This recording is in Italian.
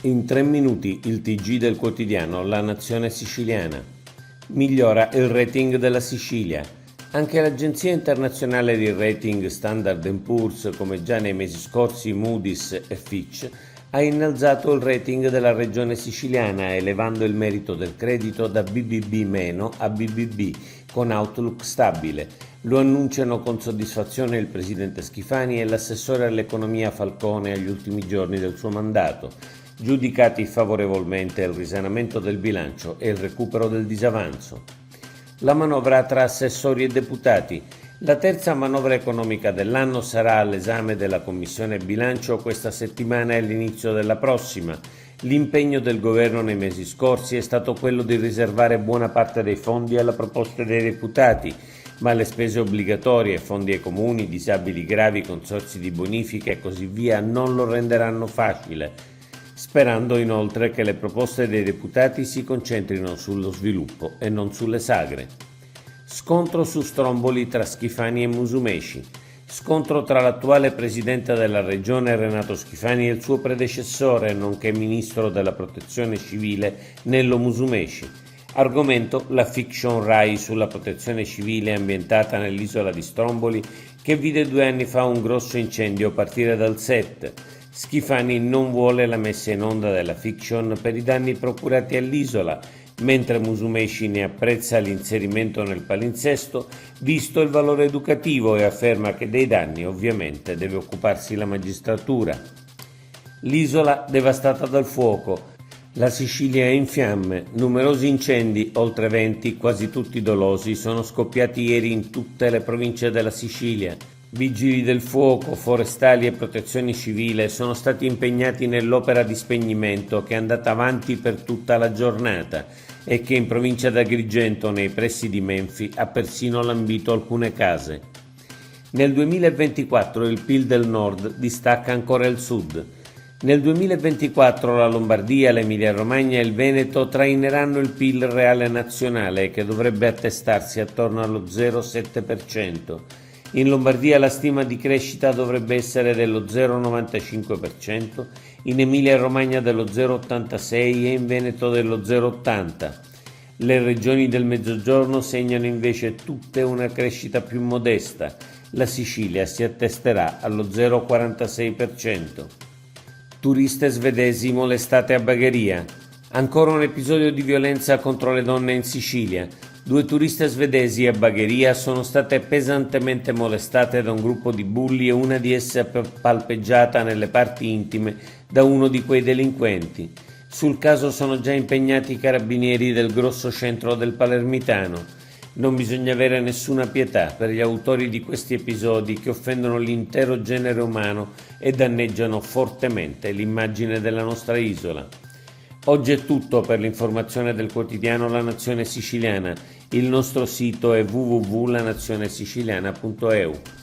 In 3 minuti il TG del quotidiano La Nazione Siciliana. Migliora il rating della Sicilia. Anche l'agenzia internazionale di rating Standard & Poor's, come già nei mesi scorsi Moody's e Fitch, ha innalzato il rating della regione siciliana, elevando il merito del credito da BBB- a BBB, con outlook stabile. Lo annunciano con soddisfazione il presidente Schifani e l'assessore all'economia Falcone agli ultimi giorni del suo mandato, giudicati favorevolmente il risanamento del bilancio e il recupero del disavanzo. La manovra tra assessori e deputati. La terza manovra economica dell'anno sarà all'esame della Commissione Bilancio questa settimana e all'inizio della prossima. L'impegno del governo nei mesi scorsi è stato quello di riservare buona parte dei fondi alla proposta dei deputati, ma le spese obbligatorie, fondi ai comuni, disabili gravi, consorzi di bonifica e così via non lo renderanno facile, sperando inoltre che le proposte dei deputati si concentrino sullo sviluppo e non sulle sagre. Scontro su Stromboli tra Schifani e Musumeci. Scontro tra l'attuale presidente della regione Renato Schifani e il suo predecessore, nonché ministro della protezione civile Nello Musumeci. Argomento la fiction Rai sulla protezione civile ambientata nell'isola di Stromboli, che vide 2 anni fa un grosso incendio partire dal set. Schifani non vuole la messa in onda della fiction per i danni procurati all'isola, mentre Musumeci ne apprezza l'inserimento nel palinsesto, visto il valore educativo, e afferma che dei danni ovviamente deve occuparsi la magistratura. L'isola devastata dal fuoco. La Sicilia è in fiamme, numerosi incendi, oltre 20, quasi tutti dolosi, sono scoppiati ieri in tutte le province della Sicilia. Vigili del fuoco, forestali e protezione civile sono stati impegnati nell'opera di spegnimento, che è andata avanti per tutta la giornata e che in provincia d'Agrigento, nei pressi di Menfi, ha persino lambito alcune case. Nel 2024 il PIL del nord distacca ancora il sud. Nel 2024 la Lombardia, l'Emilia-Romagna e il Veneto traineranno il PIL reale nazionale, che dovrebbe attestarsi attorno allo 0,7%. In Lombardia la stima di crescita dovrebbe essere dello 0,95%, in Emilia-Romagna dello 0,86% e in Veneto dello 0,80%. Le regioni del Mezzogiorno segnano invece tutte una crescita più modesta. La Sicilia si attesterà allo 0,46%. Turiste svedesi molestate a Bagheria. Ancora un episodio di violenza contro le donne in Sicilia. 2 turiste svedesi a Bagheria sono state pesantemente molestate da un gruppo di bulli e una di esse palpeggiata nelle parti intime da uno di quei delinquenti. Sul caso sono già impegnati i carabinieri del grosso centro del Palermitano. Non bisogna avere nessuna pietà per gli autori di questi episodi che offendono l'intero genere umano e danneggiano fortemente l'immagine della nostra isola. Oggi è tutto per l'informazione del quotidiano La Nazione Siciliana. Il nostro sito è www.lanazionesiciliana.eu.